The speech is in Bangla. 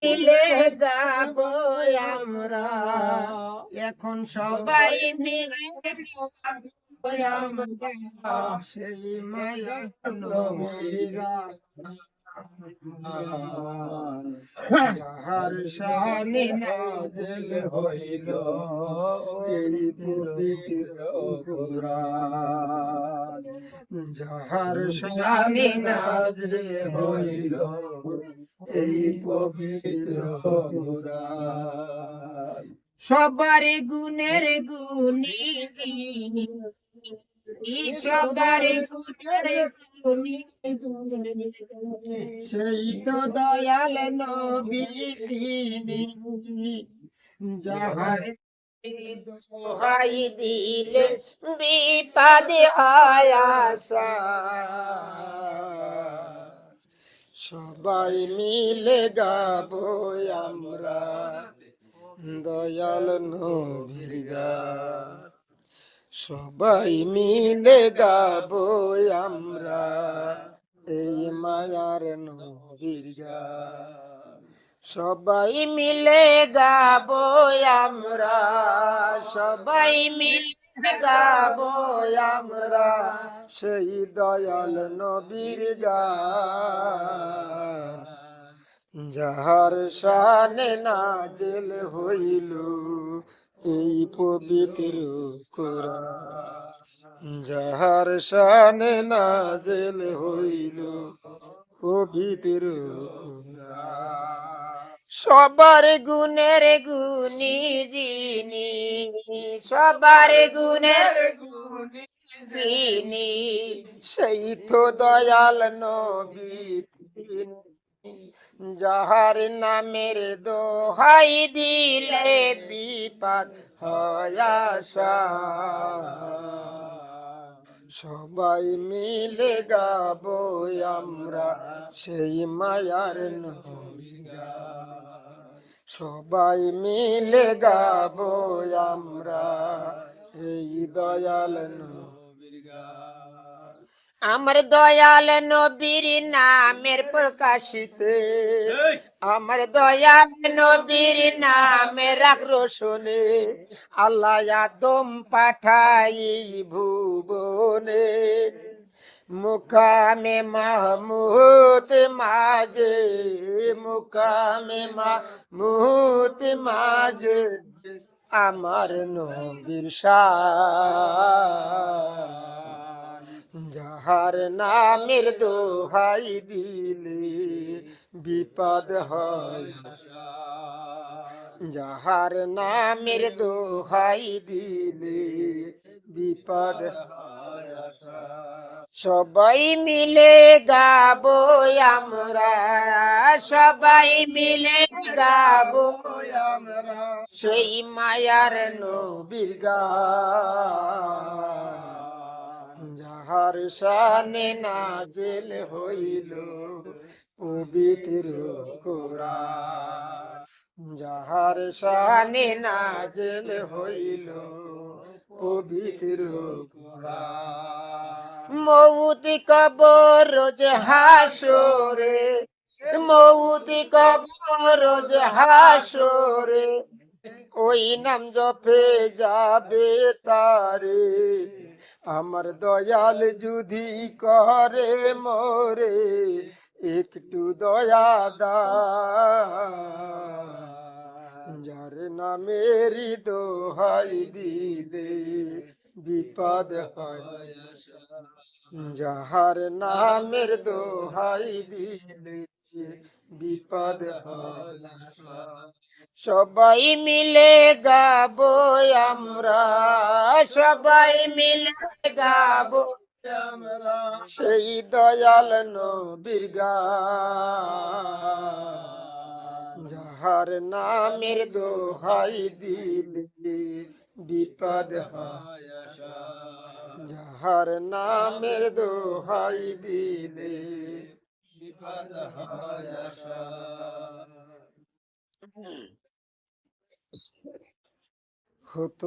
মিলে যাব আমরা, এখন সবাই মিলে যাব আমরা, সেই মায়া নবীরা যাহার শানে নাযিল হইল এই পবিত্র কুরআন, যাহার শানে নাযিল হইল এই পবিত্র কুরআন। সবার গুণের গুণী যিনি, সবার গুণের গুণী সেই তো দয়াল নবী তিনি, যাহার দোহাই দিলে বিপদ হয় আশা, সবাই মিলে গাবো আমরা দয়াল নবীর গান, সবাই মিলে গাবো আমরা এই মায়ার নবীর গান, সবাই মিলে গাবো আমরা, সবাই মিলে গাবো আমরা সেই দয়াল নবীর গান, যাহার শানে নাযিল হইল এই পবিত্র কুরআন, যাহার শানে নাযিল হইল পবিত্র কুরআন। সবার গুণের গুণী যিনি, সবার গুণের গুণী যিনি, সেই তো দয়াল নবী তিনি, যাহার নামের দোহাই দিলে বিপদ হয় আশা, সবাই মিলে গাবো আমরা সেই মায়ার নবীর গান, সবাই মিলে গাবো আমরা এই দয়াল নবীর গান। আমার দয়াল নবীর নামের প্রকাশিতে, আমার দয়াল নবীর নামের আক্রোশনে আল্লাহ আদম পাঠাই ভুবনে, মুকামে মাহমুদ মাঝে, মুকামে মাহমুদ মাঝে আমার নবীর শান, যাহার নামের দোহাই দিলে বিপদ হয় আশা, যাহার নামের দোহাই দিলে বিপদ হয় আশা, সবাই মিলে গাবো আমরা, সবাই মিলে গাবো আমরা সেই মায়ার নবীর গান, যাহার শানে নাযিল হইল পবিত্র কুরআন, যাহার শানে নাযিল হইল পবিত্র কুরআন। মউত কবর রোজ হাসরে, মউত কবর রোজ হাসরে ওই নাম জপে যাবে তারে, আমার দয়াল যদি করে মোরে একটু দয়া দান, যার নামেরই দোহাই দিলে বিপদ হয় আশা, যাহার নামের দোহাই দিলে বিপদ হয় আশা, সবাই মিলে গাবো আমরা, সবাই মিলে গাবো আমরা সেই দয়াল নবীর গান, যাহার নামের দোহাই দিলে বিপদ হয় আশা, যাহার নামের দোহাই দিলে বিপদ হয় আশা। হতো